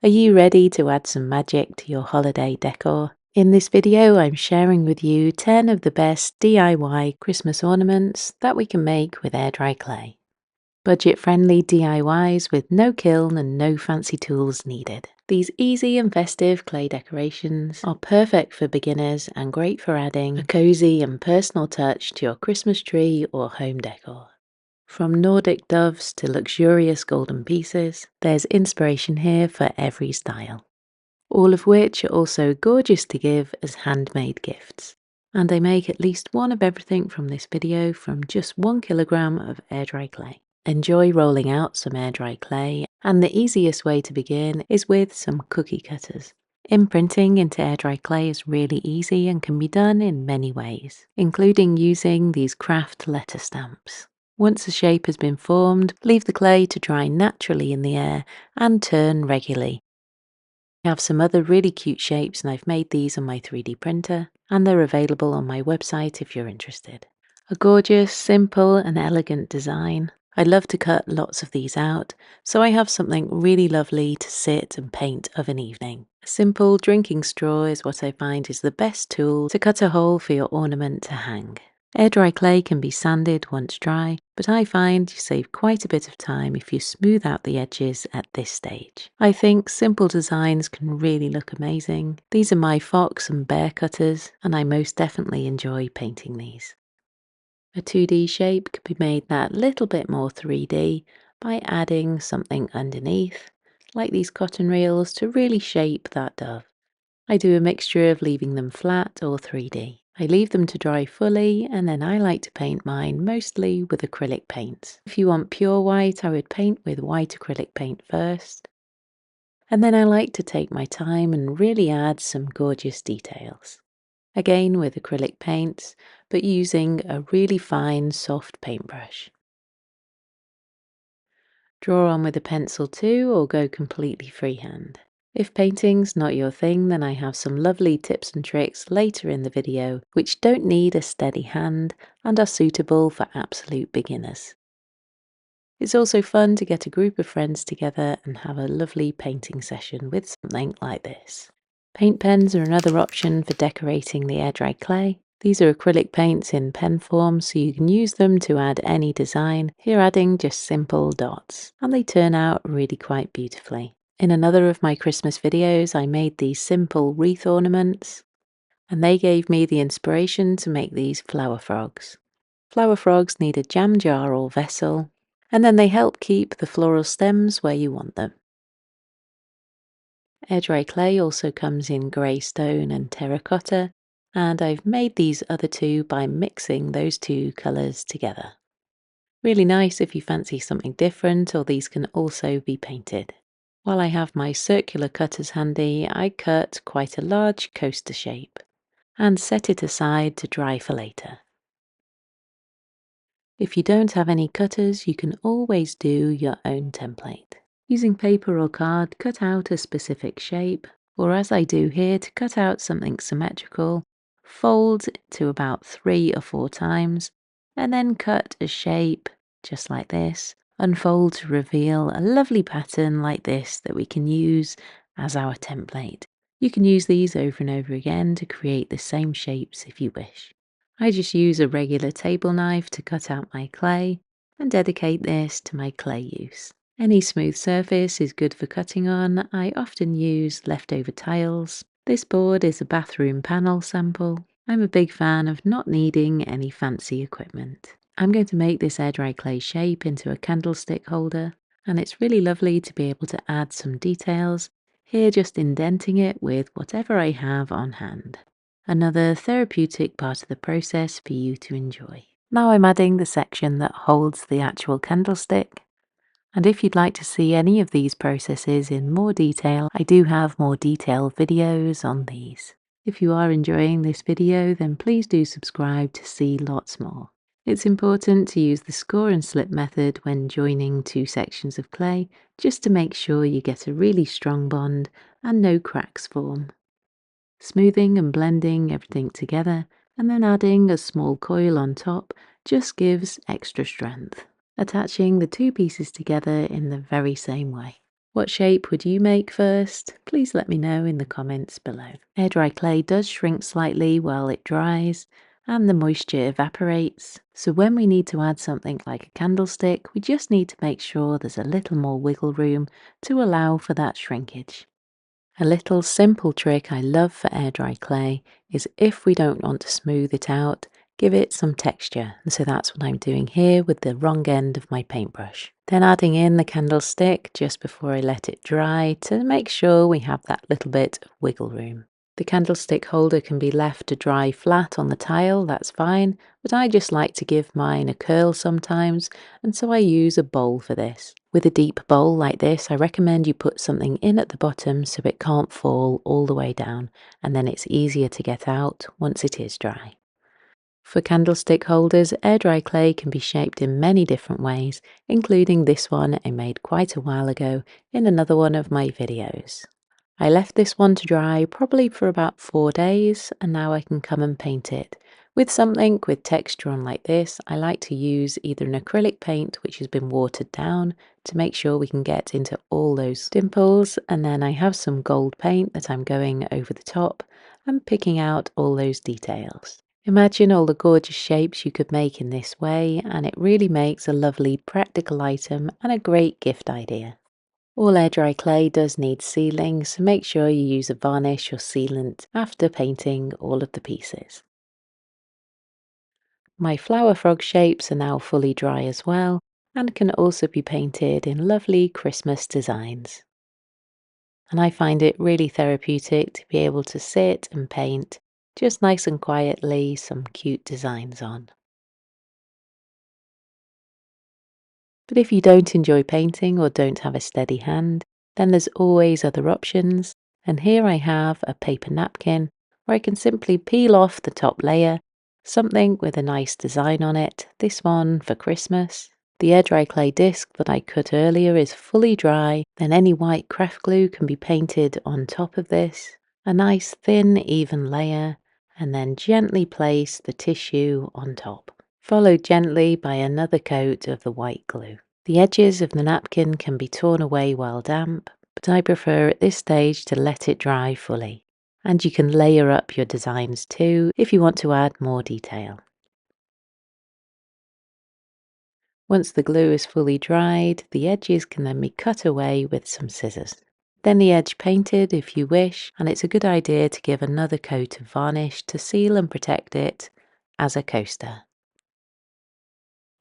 Are you ready to add some magic to your holiday decor? In this video, I'm sharing with you 10 of the best DIY Christmas ornaments that we can make with air dry clay. Budget-friendly DIYs with no kiln and no fancy tools needed. These easy and festive clay decorations are perfect for beginners and great for adding a cozy and personal touch to your Christmas tree or home decor. From Nordic doves to luxurious golden pieces, there's inspiration here for every style. All of which are also gorgeous to give as handmade gifts. And I make at least one of everything from this video from just 1 kilogram of air dry clay. Enjoy rolling out some air dry clay, and the easiest way to begin is with some cookie cutters. Imprinting into air dry clay is really easy and can be done in many ways, including using these craft letter stamps. Once a shape has been formed, leave the clay to dry naturally in the air and turn regularly. I have some other really cute shapes and I've made these on my 3D printer, and they're available on my website if you're interested. A gorgeous, simple and elegant design. I love to cut lots of these out, so I have something really lovely to sit and paint of an evening. A simple drinking straw is what I find is the best tool to cut a hole for your ornament to hang. Air dry clay can be sanded once dry, but I find you save quite a bit of time if you smooth out the edges at this stage. I think simple designs can really look amazing. These are my fox and bear cutters, and I most definitely enjoy painting these. A 2D shape can be made that little bit more 3D by adding something underneath, like these cotton reels, to really shape that dove. I do a mixture of leaving them flat or 3D. I leave them to dry fully, and then I like to paint mine mostly with acrylic paints. If you want pure white, I would paint with white acrylic paint first. And then I like to take my time and really add some gorgeous details. Again with acrylic paints, but using a really fine, soft paintbrush. Draw on with a pencil too, or go completely freehand. If painting's not your thing, then I have some lovely tips and tricks later in the video which don't need a steady hand and are suitable for absolute beginners. It's also fun to get a group of friends together and have a lovely painting session with something like this. Paint pens are another option for decorating the air dry clay. These are acrylic paints in pen form, so you can use them to add any design, here adding just simple dots, and they turn out really quite beautifully. In another of my Christmas videos, I made these simple wreath ornaments, and they gave me the inspiration to make these flower frogs. Flower frogs need a jam jar or vessel, and then they help keep the floral stems where you want them. Air dry clay also comes in grey stone and terracotta, and I've made these other two by mixing those two colours together. Really nice if you fancy something different, or these can also be painted. While I have my circular cutters handy, I cut quite a large coaster shape and set it aside to dry for later. If you don't have any cutters, you can always do your own template. Using paper or card, cut out a specific shape, or as I do here, to cut out something symmetrical, fold to about 3 or 4 times, and then cut a shape just like this, unfold to reveal a lovely pattern like this that we can use as our template. You can use these over and over again to create the same shapes if you wish. I just use a regular table knife to cut out my clay and dedicate this to my clay use. Any smooth surface is good for cutting on. I often use leftover tiles. This board is a bathroom panel sample. I'm a big fan of not needing any fancy equipment. I'm going to make this air dry clay shape into a candlestick holder, and it's really lovely to be able to add some details, here just indenting it with whatever I have on hand. Another therapeutic part of the process for you to enjoy. Now I'm adding the section that holds the actual candlestick. And if you'd like to see any of these processes in more detail, I do have more detailed videos on these. If you are enjoying this video, then please do subscribe to see lots more. It's important to use the score and slip method when joining two sections of clay, just to make sure you get a really strong bond and no cracks form. Smoothing and blending everything together, and then adding a small coil on top just gives extra strength. Attaching the two pieces together in the very same way. What shape would you make first? Please let me know in the comments below. Air dry clay does shrink slightly while it dries and the moisture evaporates. So when we need to add something like a candlestick, we just need to make sure there's a little more wiggle room to allow for that shrinkage. A little simple trick I love for air dry clay is if we don't want to smooth it out, give it some texture. And so that's what I'm doing here with the wrong end of my paintbrush. Then adding in the candlestick just before I let it dry to make sure we have that little bit of wiggle room. The candlestick holder can be left to dry flat on the tile, that's fine, but I just like to give mine a curl sometimes, and so I use a bowl for this. With a deep bowl like this, I recommend you put something in at the bottom so it can't fall all the way down, and then it's easier to get out once it is dry. For candlestick holders, air dry clay can be shaped in many different ways, including this one I made quite a while ago in another one of my videos. I left this one to dry probably for about 4 days, and now I can come and paint it. With something with texture on like this, I like to use either an acrylic paint which has been watered down to make sure we can get into all those dimples, and then I have some gold paint that I'm going over the top and picking out all those details. Imagine all the gorgeous shapes you could make in this way, and it really makes a lovely practical item and a great gift idea. All air dry clay does need sealing, so make sure you use a varnish or sealant after painting all of the pieces. My flower frog shapes are now fully dry as well, and can also be painted in lovely Christmas designs. And I find it really therapeutic to be able to sit and paint just nice and quietly some cute designs on. But if you don't enjoy painting or don't have a steady hand, then there's always other options. And here I have a paper napkin where I can simply peel off the top layer, something with a nice design on it, this one for Christmas. The air dry clay disc that I cut earlier is fully dry, then any white craft glue can be painted on top of this. A nice thin even layer, and then gently place the tissue on top, followed gently by another coat of the white glue. The edges of the napkin can be torn away while damp, but I prefer at this stage to let it dry fully. And you can layer up your designs too if you want to add more detail. Once the glue is fully dried, the edges can then be cut away with some scissors. Then the edge painted if you wish, and it's a good idea to give another coat of varnish to seal and protect it as a coaster.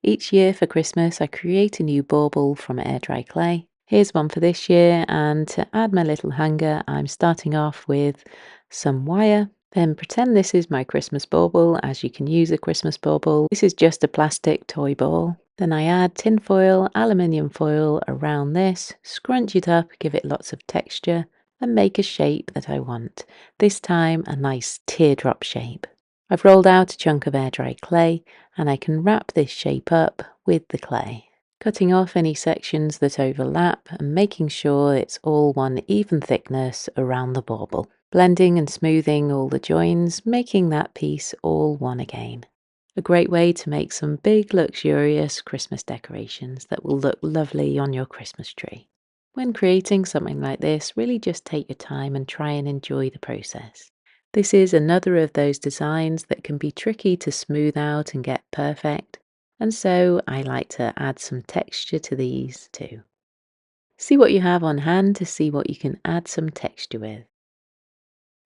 Each year for Christmas I create a new bauble from air dry clay. Here's one for this year, and to add my little hanger I'm starting off with some wire. Then pretend this is my Christmas bauble, as you can use a Christmas bauble. This is just a plastic toy ball. Then I add tin foil, aluminium foil around this, scrunch it up, give it lots of texture and make a shape that I want. This time a nice teardrop shape. I've rolled out a chunk of air dry clay and I can wrap this shape up with the clay, cutting off any sections that overlap and making sure it's all one even thickness around the bauble, blending and smoothing all the joins, making that piece all one again. A great way to make some big luxurious Christmas decorations that will look lovely on your Christmas tree. When creating something like this, really just take your time and try and enjoy the process. This is another of those designs that can be tricky to smooth out and get perfect, and so I like to add some texture to these too. See what you have on hand to see what you can add some texture with.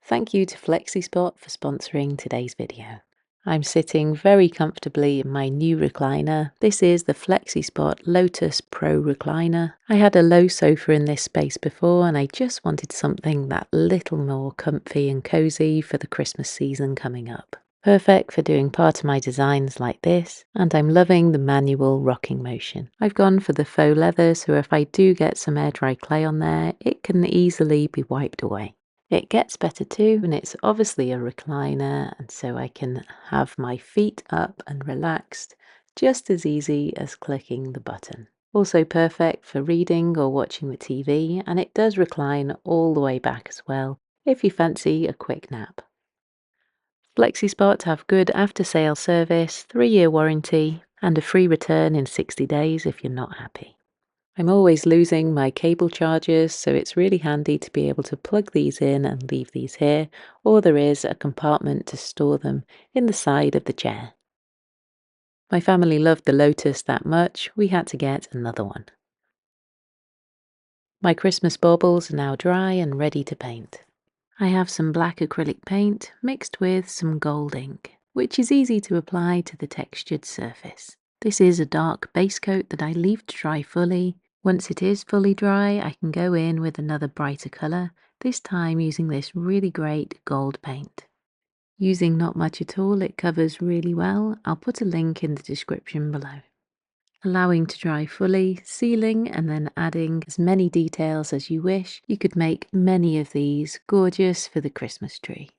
Thank you to FlexiSpot for sponsoring today's video. I'm sitting very comfortably in my new recliner. This is the FlexiSpot Lotus Pro recliner. I had a low sofa in this space before and I just wanted something that little more comfy and cozy for the Christmas season coming up. Perfect for doing part of my designs like this, and I'm loving the manual rocking motion. I've gone for the faux leather, so if I do get some air dry clay on there, it can easily be wiped away. It gets better too, and it's obviously a recliner, and so I can have my feet up and relaxed, just as easy as clicking the button. Also perfect for reading or watching the TV, and it does recline all the way back as well, if you fancy a quick nap. FlexiSpot have good after-sale service, 3-year warranty, and a free return in 60 days if you're not happy. I'm always losing my cable chargers, so it's really handy to be able to plug these in and leave these here, or there is a compartment to store them in the side of the chair. My family loved the lotus that much, we had to get another one. My Christmas baubles are now dry and ready to paint. I have some black acrylic paint mixed with some gold ink, which is easy to apply to the textured surface. This is a dark base coat that I leave to dry fully. Once it is fully dry, I can go in with another brighter colour, this time using this really great gold paint. Using not much at all, it covers really well. I'll put a link in the description below. Allowing to dry fully, sealing and then adding as many details as you wish. You could make many of these gorgeous for the Christmas tree.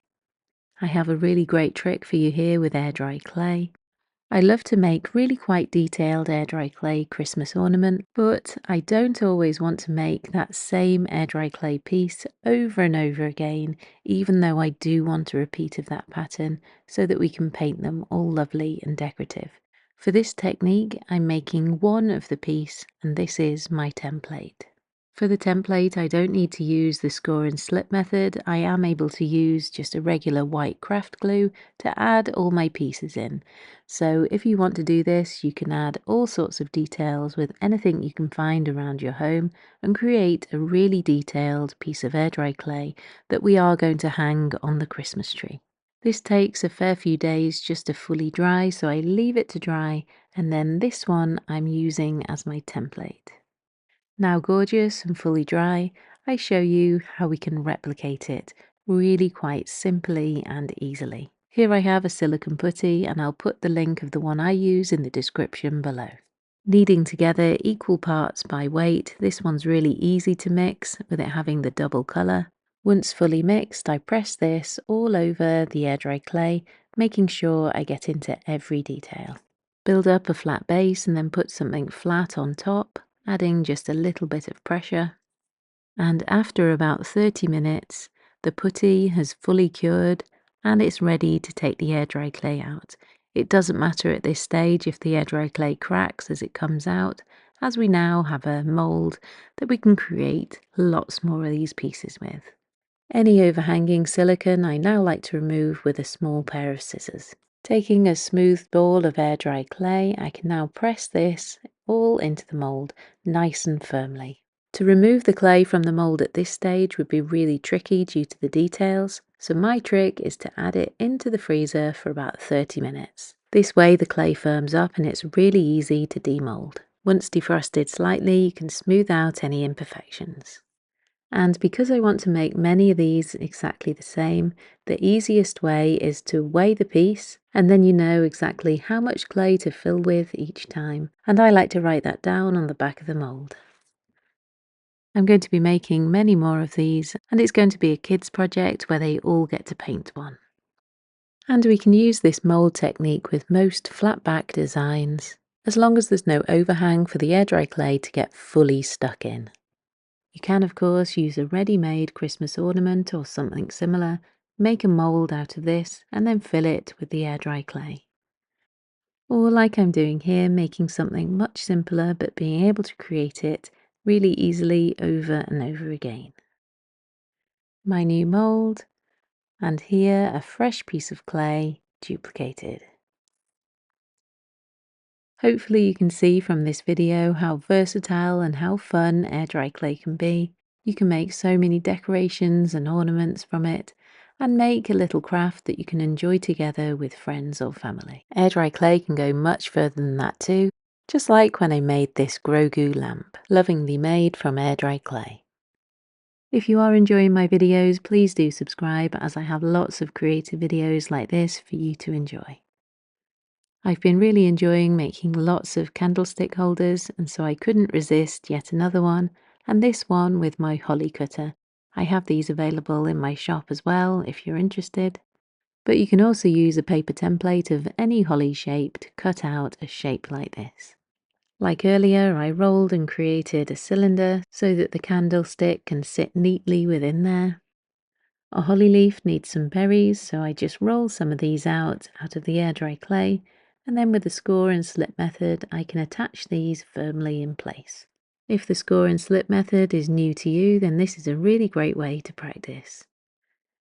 I have a really great trick for you here with air dry clay. I love to make really quite detailed air dry clay Christmas ornament, but I don't always want to make that same air dry clay piece over and over again, even though I do want a repeat of that pattern so that we can paint them all lovely and decorative. For this technique, I'm making one of the piece, and this is my template. For the template, I don't need to use the score and slip method. I am able to use just a regular white craft glue to add all my pieces in. So if you want to do this, you can add all sorts of details with anything you can find around your home and create a really detailed piece of air dry clay that we are going to hang on the Christmas tree. This takes a fair few days just to fully dry, so I leave it to dry, and then this one I'm using as my template. Now gorgeous and fully dry, I show you how we can replicate it really quite simply and easily. Here I have a silicone putty, and I'll put the link of the one I use in the description below. Kneading together equal parts by weight, this one's really easy to mix with it having the double colour. Once fully mixed, I press this all over the air dry clay, making sure I get into every detail. Build up a flat base and then put something flat on top, adding just a little bit of pressure. And after about 30 minutes, the putty has fully cured and it's ready to take the air dry clay out. It doesn't matter at this stage if the air dry clay cracks as it comes out, as we now have a mould that we can create lots more of these pieces with. Any overhanging silicone I now like to remove with a small pair of scissors. Taking a smooth ball of air dry clay, I can now press this all into the mould nice and firmly. To remove the clay from the mould at this stage would be really tricky due to the details, so my trick is to add it into the freezer for about 30 minutes. This way the clay firms up and it's really easy to demould. Once defrosted slightly, you can smooth out any imperfections. And because I want to make many of these exactly the same, the easiest way is to weigh the piece, and then you know exactly how much clay to fill with each time. And I like to write that down on the back of the mould. I'm going to be making many more of these, and it's going to be a kids project where they all get to paint one. And we can use this mould technique with most flat back designs, as long as there's no overhang for the air dry clay to get fully stuck in. You can, of course, use a ready-made Christmas ornament or something similar, make a mould out of this, and then fill it with the air dry clay. Or like I'm doing here, making something much simpler, but being able to create it really easily over and over again. My new mould, and here a fresh piece of clay duplicated. Hopefully you can see from this video how versatile and how fun air dry clay can be. You can make so many decorations and ornaments from it, and make a little craft that you can enjoy together with friends or family. Air dry clay can go much further than that too, just like when I made this Grogu lamp, lovingly made from air dry clay. If you are enjoying my videos, please do subscribe, as I have lots of creative videos like this for you to enjoy. I've been really enjoying making lots of candlestick holders, and so I couldn't resist yet another one, and this one with my holly cutter. I have these available in my shop as well if you're interested, but you can also use a paper template of any holly shape to cut out a shape like this. Like earlier, I rolled and created a cylinder so that the candlestick can sit neatly within there. A holly leaf needs some berries, so I just roll some of these out of the air dry clay, and then with the score and slip method I can attach these firmly in place. If the score and slip method is new to you, then this is a really great way to practice.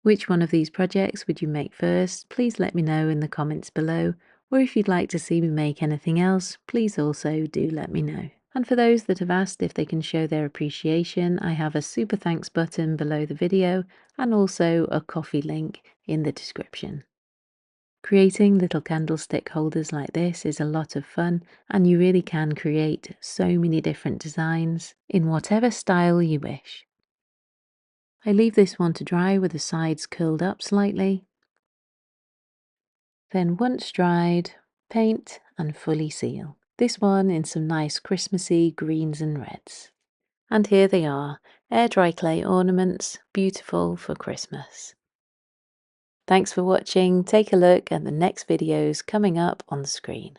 Which one of these projects would you make first? Please let me know in the comments below, or if you'd like to see me make anything else, please also do let me know. And for those that have asked if they can show their appreciation, I have a super thanks button below the video and also a coffee link in the description. Creating little candlestick holders like this is a lot of fun, and you really can create so many different designs in whatever style you wish. I leave this one to dry with the sides curled up slightly. Then once dried, paint and fully seal. This one in some nice Christmassy greens and reds. And here they are, air dry clay ornaments, beautiful for Christmas. Thanks for watching. Take a look at the next videos coming up on the screen.